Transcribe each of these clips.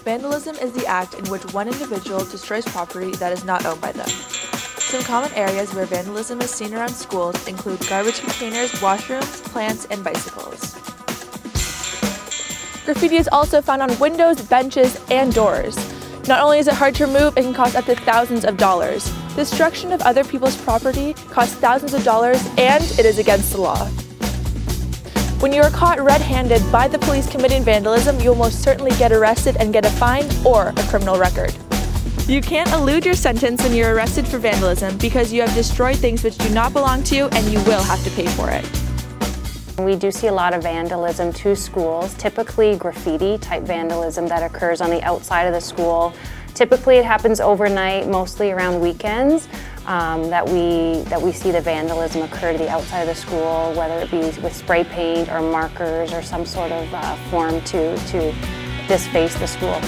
Vandalism is the act in which one individual destroys property that is not owned by them. Some common areas where vandalism is seen around schools include garbage containers, washrooms, plants, and bicycles. Graffiti is also found on windows, benches, and doors. Not only is it hard to remove, it can cost up to thousands of dollars. Destruction of other people's property costs thousands of dollars, and it is against the law. When you are caught red-handed by the police committing vandalism, you will most certainly get arrested and get a fine or a criminal record. You can't elude your sentence when you're arrested for vandalism because you have destroyed things which do not belong to you, and you will have to pay for it. We do see a lot of vandalism to schools, typically graffiti type vandalism that occurs on the outside of the school. Typically it happens overnight, mostly around weekends, that we see the vandalism occur to the outside of the school, whether it be with spray paint or markers or some sort of form to disface the school.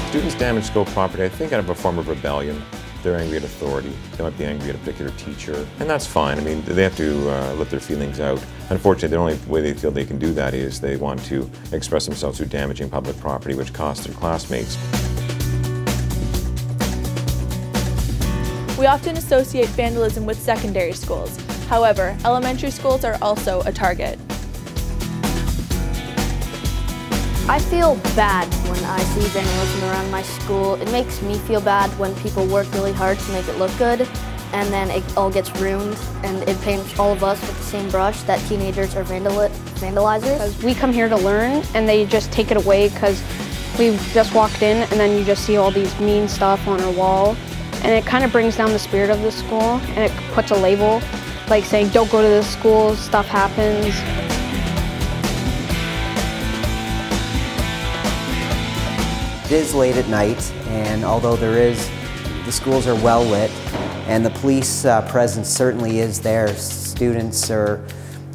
Students damage school property, I think, out of a form of rebellion. They're angry at authority. They might be angry at a particular teacher, and that's fine. I mean, they have to let their feelings out. Unfortunately, the only way they feel they can do that is they want to express themselves through damaging public property, which costs their classmates. We often associate vandalism with secondary schools. However, elementary schools are also a target. I feel bad when I see vandalism around my school. It makes me feel bad when people work really hard to make it look good, and then it all gets ruined, and it paints all of us with the same brush that teenagers are vandalizers. We come here to learn, and they just take it away because we've just walked in, and then you just see all these mean stuff on our wall, and it kind of brings down the spirit of the school, and it puts a label, like saying, don't go to this school, stuff happens. It is late at night, and although the schools are well lit, and the police presence certainly is there, students or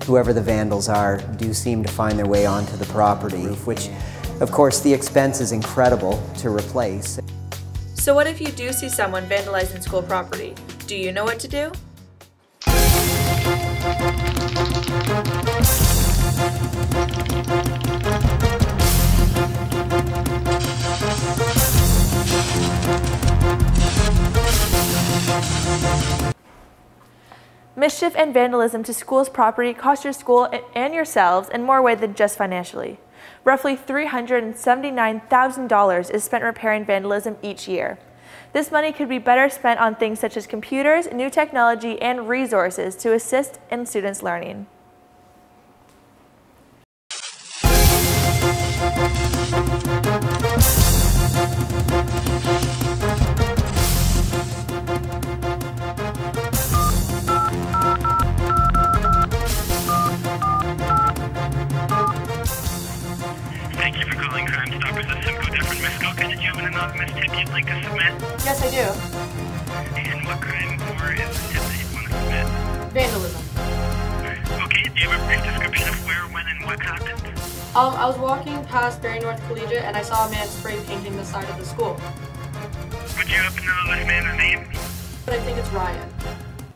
whoever the vandals are do seem to find their way onto the property, which of course the expense is incredible to replace. So what if you do see someone vandalizing school property? Do you know what to do? Mischief and vandalism to schools' property cost your school and yourselves in more ways than just financially. Roughly $379,000 is spent repairing vandalism each year. This money could be better spent on things such as computers, new technology, and resources to assist in students' learning. Thank you for calling Crime Stoppers of Simcoe Different Miss Coca. Did you have an anonymous tip you'd like to submit? Yes, I do. And what crime or is the tip that you'd want to submit? Vandalism. Okay, do you have a brief description of where, when, and what happened? I was walking past Barrie North Collegiate and I saw a man spray painting the side of the school. Would you happen to know this man's name? But I think it's Ryan.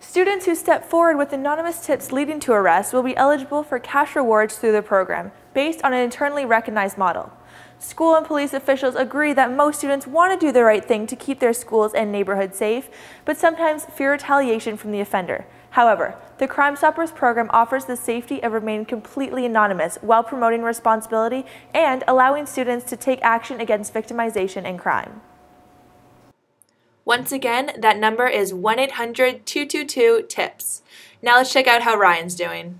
Students who step forward with anonymous tips leading to arrest will be eligible for cash rewards through the program, based on an internally recognized model. School and police officials agree that most students want to do the right thing to keep their schools and neighborhoods safe, but sometimes fear retaliation from the offender. However, the Crime Stoppers program offers the safety of remaining completely anonymous while promoting responsibility and allowing students to take action against victimization and crime. Once again, that number is 1-800-222-TIPS. Now let's check out how Ryan's doing.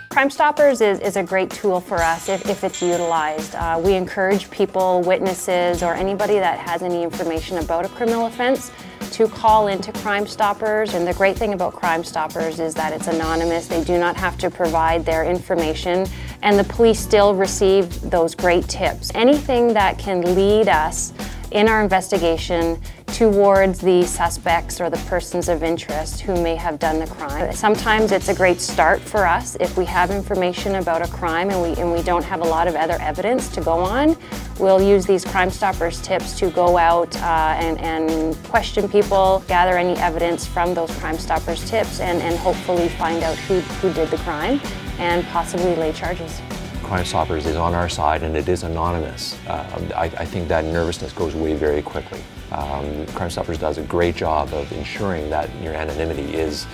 Crime Stoppers is a great tool for us if it's utilized. We encourage people, witnesses, or anybody that has any information about a criminal offense to call into Crime Stoppers. And the great thing about Crime Stoppers is that it's anonymous. They do not have to provide their information, and the police still receive those great tips. Anything that can lead us in our investigation towards the suspects or the persons of interest who may have done the crime. Sometimes it's a great start for us if we have information about a crime and we don't have a lot of other evidence to go on. We'll use these Crime Stoppers tips to go out and question people, gather any evidence from those Crime Stoppers tips, and hopefully find out who did the crime and possibly lay charges. Crime Stoppers is on our side and it is anonymous. I think that nervousness goes away very quickly. Crime Stoppers does a great job of ensuring that your anonymity is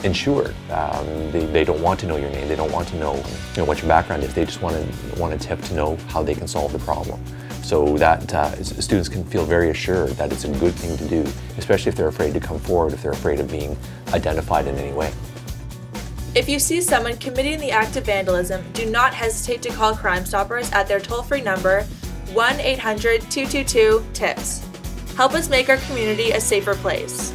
ensured. They don't want to know your name. They don't want to know, what your background is. They just want a tip to know how they can solve the problem. So that students can feel very assured that it's a good thing to do, especially if they're afraid to come forward, if they're afraid of being identified in any way. If you see someone committing the act of vandalism, do not hesitate to call Crime Stoppers at their toll-free number 1-800-222-TIPS. Help us make our community a safer place.